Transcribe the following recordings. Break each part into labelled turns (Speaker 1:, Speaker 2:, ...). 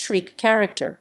Speaker 1: Shriek character.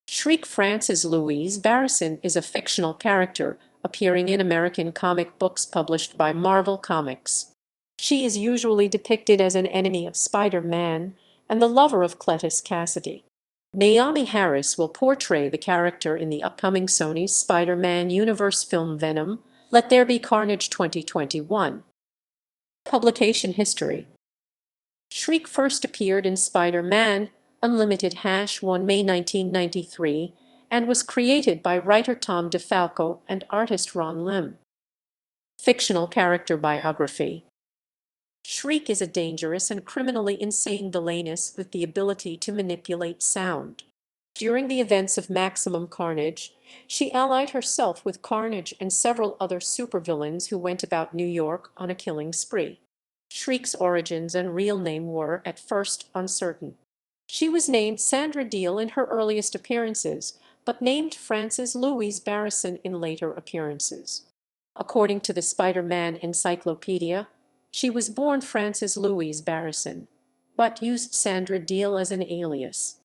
Speaker 1: Shriek Frances Louise Barrison is a fictional character appearing in American comic books published by Marvel Comics. She is usually depicted as an enemy of Spider-Man and the lover of Cletus Kasady. Naomie Harris will portray the character in the upcoming Sony Spider-Man universe film Venom, Let There Be Carnage 2021. Publication history. Shriek first appeared in Spider-Man Unlimited #1 May 1993 and was created by writer Tom DeFalco and artist Ron Lim. Fictional character biography. Shriek is a dangerous and criminally insane villainess with the ability to manipulate sound. During the events of Maximum Carnage, she allied herself with Carnage and several other supervillains who went about New York on a killing spree. Shriek's origins and real name were, at first, uncertain. She was named Sandra Deal in her earliest appearances, but named Frances Louise Barrison in later appearances. According to the Spider-Man Encyclopedia, she was born Frances Louise Barrison, but used Sandra Deal as an alias.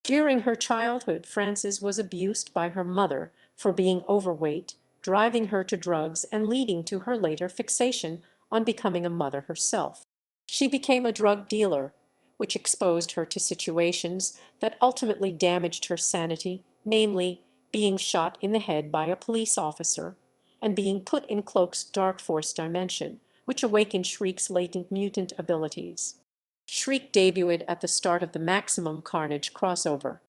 Speaker 1: During her childhood, Frances was abused by her mother for being overweight, driving her to drugs and leading to her later fixation on becoming a mother herself. She became a drug dealer, which exposed her to situations that ultimately damaged her sanity, namely, being shot in the head by a police officer and being put in Cloak's Dark Force dimension, which awakened Shriek's latent mutant abilities. Shriek debuted at the start of the Maximum Carnage crossover.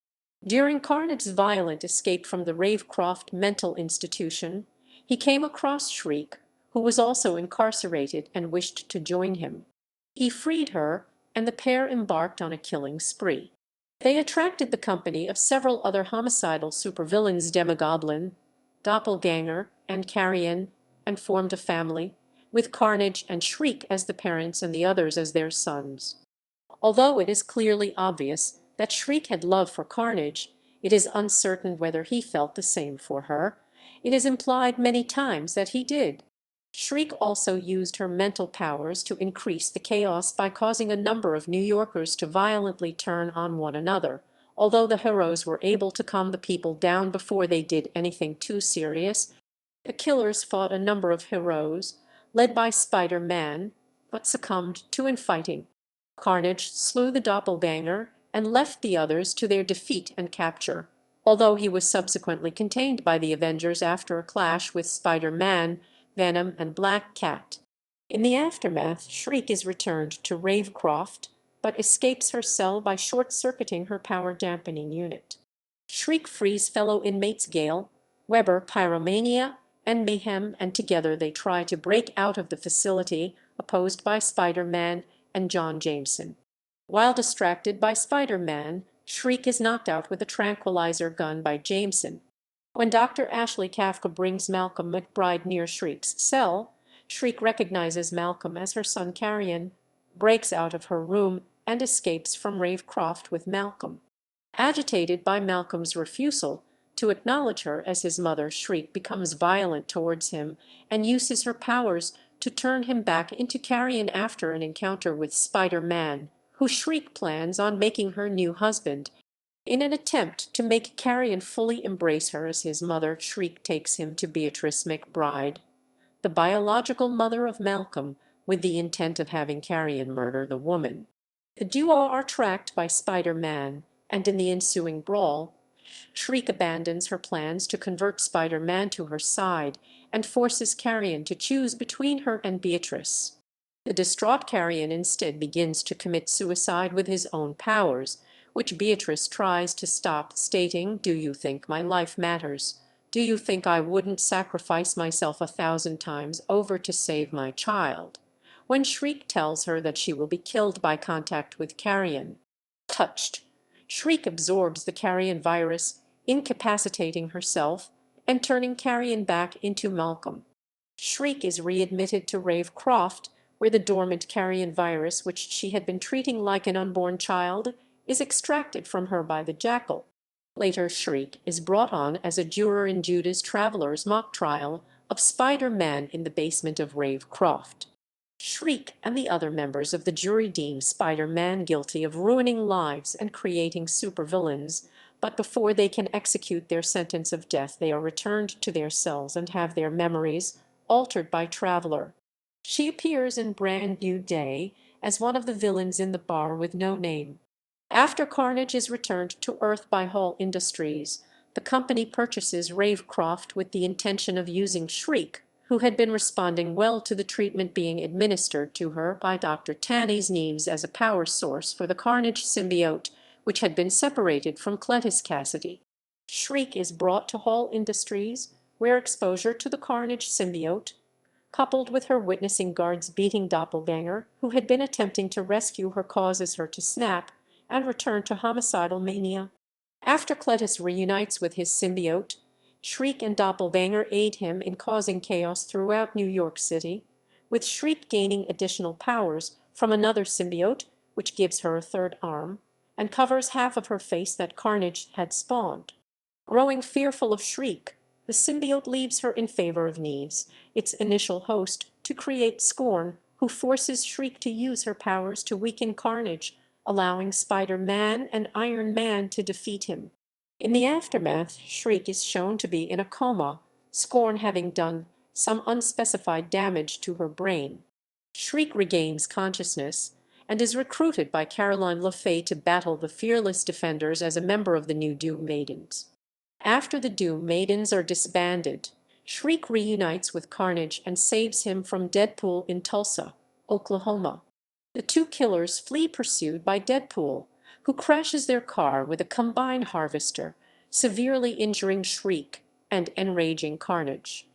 Speaker 1: During Carnage's violent escape from the Ravecroft mental institution, he came across Shriek, who was also incarcerated and wished to join him. He freed her, and the pair embarked on a killing spree. They attracted the company of several other homicidal supervillains, Demogoblin, Doppelganger, and Carrion, and formed a family, with Carnage and Shriek as the parents and the others as their sons. Although it is clearly obvious that Shriek had love for Carnage, it is uncertain whether he felt the same for her. It is implied many times that he did. Shriek also used her mental powers to increase the chaos by causing a number of New Yorkers to violently turn on one another, although the heroes were able to calm the people down before they did anything too serious. The killers fought a number of heroes, led by Spider-Man, but succumbed to infighting. Carnage slew the doppelganger and left the others to their defeat and capture, although he was subsequently contained by the Avengers after a clash with Spider-Man, Venom, and Black Cat. In the aftermath, Shriek is returned to Ravecroft, but escapes her cell by short-circuiting her power-dampening unit. Shriek frees fellow inmates Gale, Weber, Pyromania, and Mayhem, and together they try to break out of the facility, opposed by Spider-Man and John Jameson. While distracted by Spider-Man, Shriek is knocked out with a tranquilizer gun by Jameson. When Dr. Ashley Kafka brings Malcolm McBride near Shriek's cell, Shriek recognizes Malcolm as her son Carrion, breaks out of her room, and escapes from Ravecroft with Malcolm. Agitated by Malcolm's refusal to acknowledge her as his mother, Shriek becomes violent towards him and uses her powers to turn him back into Carrion after an encounter with Spider-Man, who Shriek plans on making her new husband. In an attempt to make Carrion fully embrace her as his mother, Shriek takes him to Beatrice McBride, the biological mother of Malcolm, with the intent of having Carrion murder the woman. The duo are tracked by Spider-Man, and in the ensuing brawl, Shriek abandons her plans to convert Spider-Man to her side and forces Carrion to choose between her and Beatrice. The distraught Carrion instead begins to commit suicide with his own powers, which Beatrice tries to stop, stating, "Do you think my life matters? Do you think I wouldn't sacrifice myself 1,000 times over to save my child?" When Shriek tells her that she will be killed by contact with Carrion. Touched, Shriek absorbs the Carrion virus, incapacitating herself and turning Carrion back into Malcolm. Shriek is readmitted to Ravecroft, where the dormant Carrion virus, which she had been treating like an unborn child, is extracted from her by the Jackal. Later, Shriek is brought on as a juror in Judas Traveler's mock trial of Spider-Man in the basement of Ravecroft. Shriek and the other members of the jury deem Spider-Man guilty of ruining lives and creating supervillains, but before they can execute their sentence of death they are returned to their cells and have their memories altered by Traveler. She appears in Brand New Day as one of the villains in the bar with no name. After Carnage is returned to Earth by Hall Industries, the company purchases Ravecroft with the intention of using Shriek, who had been responding well to the treatment being administered to her by Dr. Tannis Neves, as a power source for the Carnage symbiote, which had been separated from Cletus Kasady. Shriek is brought to Hall Industries, where exposure to the Carnage symbiote, coupled with her witnessing guards beating Doppelganger, who had been attempting to rescue her, causes her to snap and return to homicidal mania. After Cletus reunites with his symbiote, Shriek and Doppelganger aid him in causing chaos throughout New York City, with Shriek gaining additional powers from another symbiote, which gives her a third arm, and covers half of her face that Carnage had spawned. Growing fearful of Shriek, the symbiote leaves her in favor of Neves, its initial host, to create Scorn, who forces Shriek to use her powers to weaken Carnage, allowing Spider-Man and Iron Man to defeat him. In the aftermath, Shriek is shown to be in a coma, Scorn having done some unspecified damage to her brain. Shriek regains consciousness and is recruited by Caroline LeFay to battle the Fearless Defenders as a member of the new Doom Maidens. After the Doom Maidens are disbanded, Shriek reunites with Carnage and saves him from Deadpool in Tulsa, Oklahoma. The two killers flee pursued by Deadpool, who crashes their car with a combine harvester, severely injuring Shriek and enraging Carnage.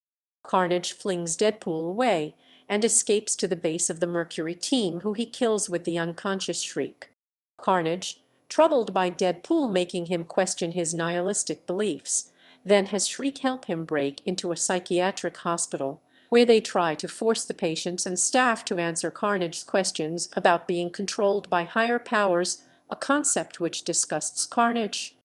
Speaker 1: Carnage flings Deadpool away and escapes to the base of the Mercury team, who he kills with the unconscious Shriek. Carnage, troubled by Deadpool making him question his nihilistic beliefs, then has Shriek help him break into a psychiatric hospital, where they try to force the patients and staff to answer Carnage's questions about being controlled by higher powers, a concept which disgusts Carnage.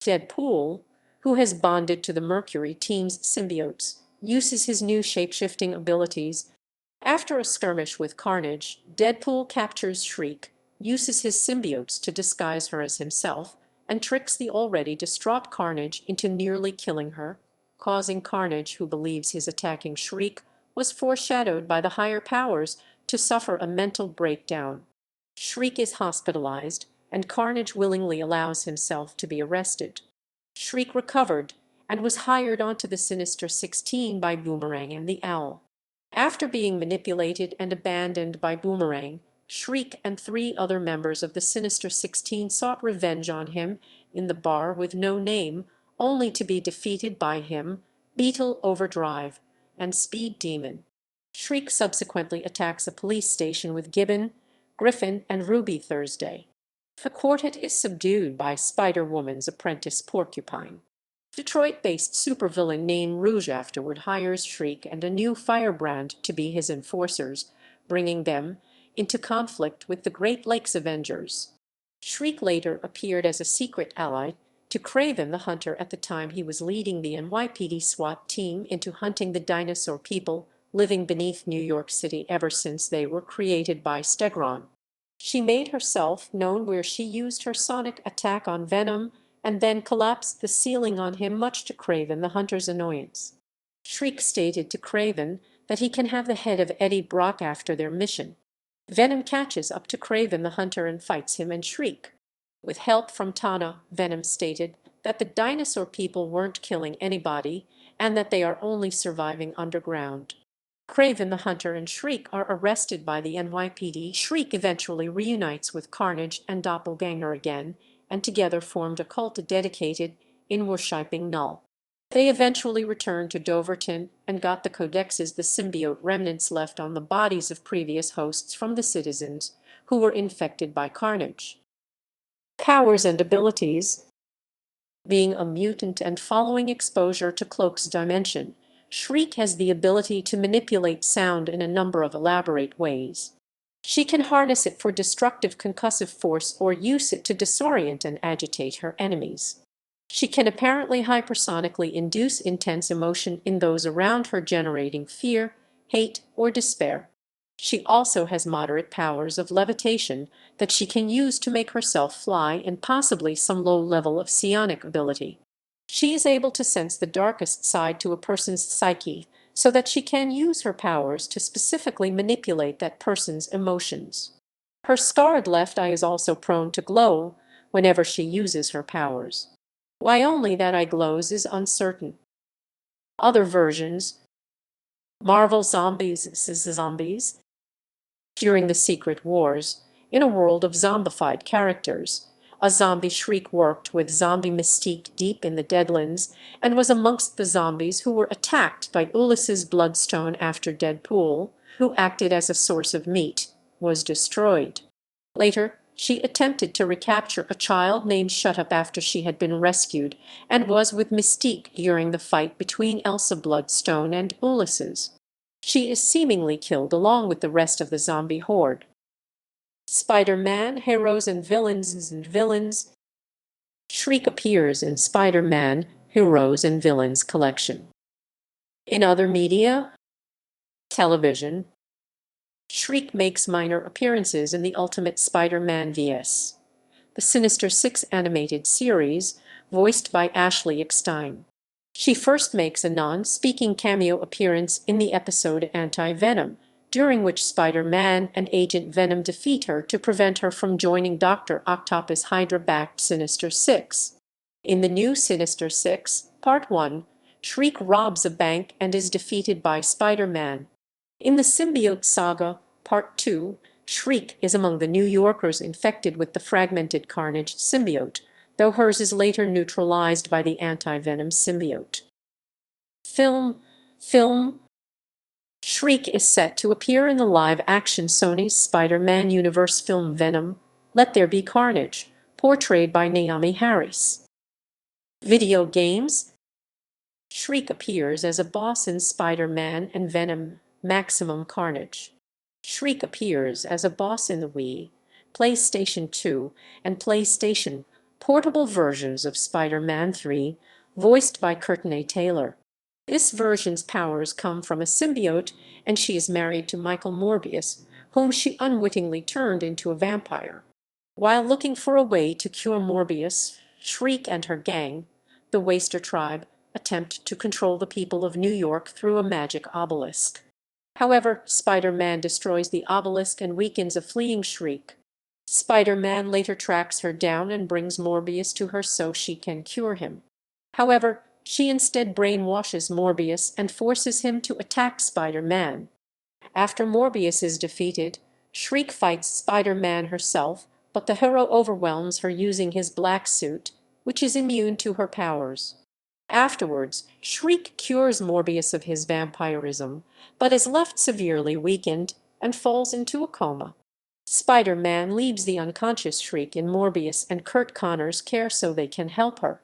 Speaker 1: Deadpool, who has bonded to the Mercury team's symbiotes, uses his new shape-shifting abilities. After a skirmish with Carnage, Deadpool captures Shriek, uses his symbiotes to disguise her as himself, and tricks the already distraught Carnage into nearly killing her, causing Carnage, who believes his attacking Shriek was foreshadowed by the higher powers, to suffer a mental breakdown. Shriek is hospitalized, and Carnage willingly allows himself to be arrested. Shriek recovered and was hired onto the Sinister 16 by Boomerang and the Owl. After being manipulated and abandoned by Boomerang, Shriek and three other members of the Sinister 16 sought revenge on him in the bar with no name, only to be defeated by him, Beetle Overdrive, and Speed Demon. Shriek subsequently attacks a police station with Gibbon, Griffin, and Ruby Thursday. The quartet is subdued by Spider-Woman's apprentice Porcupine. Detroit-based supervillain Nain Rouge afterward hires Shriek and a new Firebrand to be his enforcers, bringing them into conflict with the Great Lakes Avengers. Shriek later appeared as a secret ally to Kraven the Hunter at the time he was leading the NYPD SWAT team into hunting the dinosaur people living beneath New York City ever since they were created by Stegron. She made herself known where she used her sonic attack on Venom and then collapsed the ceiling on him, much to Kraven the Hunter's annoyance. Shriek stated to Kraven that he can have the head of Eddie Brock after their mission. Venom catches up to Kraven the Hunter and fights him and Shriek. With help from Tana, Venom stated that the dinosaur people weren't killing anybody and that they are only surviving underground. Kraven the Hunter and Shriek are arrested by the NYPD. Shriek eventually reunites with Carnage and Doppelganger again, and together formed a cult dedicated in worshipping Null. They eventually returned to Doverton and got the codexes, the symbiote remnants left on the bodies of previous hosts, from the citizens who were infected by Carnage. Powers and abilities. Being a mutant and following exposure to Cloak's dimension, Shriek has the ability to manipulate sound in a number of elaborate ways. She can harness it for destructive concussive force or use it to disorient and agitate her enemies. She can apparently hypersonically induce intense emotion in those around her, generating fear, hate, or despair. She also has moderate powers of levitation that she can use to make herself fly and possibly some low level of psionic ability. She is able to sense the darkest side to a person's psyche so that she can use her powers to specifically manipulate that person's emotions. Her scarred left eye is also prone to glow whenever she uses her powers. Why only that eye glows is uncertain. Other versions: Marvel Zombies. During the Secret Wars, in a world of zombified characters, a zombie Shriek worked with zombie Mystique deep in the Deadlands and was amongst the zombies who were attacked by Ulysses Bloodstone after Deadpool, who acted as a source of meat, was destroyed. Later, she attempted to recapture a child named Shut Up after she had been rescued and was with Mystique during the fight between Elsa Bloodstone and Ulysses. She is seemingly killed along with the rest of the zombie horde. Spider-Man Heroes and Villains. Shriek appears in Spider-Man Heroes and Villains collection. In other media, television, Shriek makes minor appearances in the Ultimate Spider-Man vs. the Sinister Six animated series, voiced by Ashley Eckstein. She first makes a non-speaking cameo appearance in the episode Anti-Venom, during which Spider-Man and Agent Venom defeat her to prevent her from joining Dr. Octopus' Hydra-backed Sinister Six. In the new Sinister Six, Part 1, Shriek robs a bank and is defeated by Spider-Man. In the Symbiote Saga, Part 2, Shriek is among the New Yorkers infected with the fragmented Carnage symbiote, though hers is later neutralized by the anti-Venom symbiote. Film. Shriek is set to appear in the live-action Sony's Spider-Man universe film Venom, Let There Be Carnage, portrayed by Naomie Harris. Video games. Shriek appears as a boss in Spider-Man and Venom, Maximum Carnage. Shriek appears as a boss in the Wii, PlayStation 2, and PlayStation portable versions of Spider-Man 3, voiced by Courtney Taylor. This version's powers come from a symbiote, and she is married to Michael Morbius, whom she unwittingly turned into a vampire. While looking for a way to cure Morbius, Shriek and her gang, the Waster Tribe, attempt to control the people of New York through a magic obelisk. However, Spider-Man destroys the obelisk and weakens a fleeing Shriek. Spider-Man later tracks her down and brings Morbius to her so she can cure him. However, she instead brainwashes Morbius and forces him to attack Spider-Man. After Morbius is defeated, Shriek fights Spider-Man herself, but the hero overwhelms her using his black suit, which is immune to her powers. Afterwards, Shriek cures Morbius of his vampirism, but is left severely weakened and falls into a coma. Spider-Man leaves the unconscious Shriek in Morbius and Kurt Connor's care so they can help her.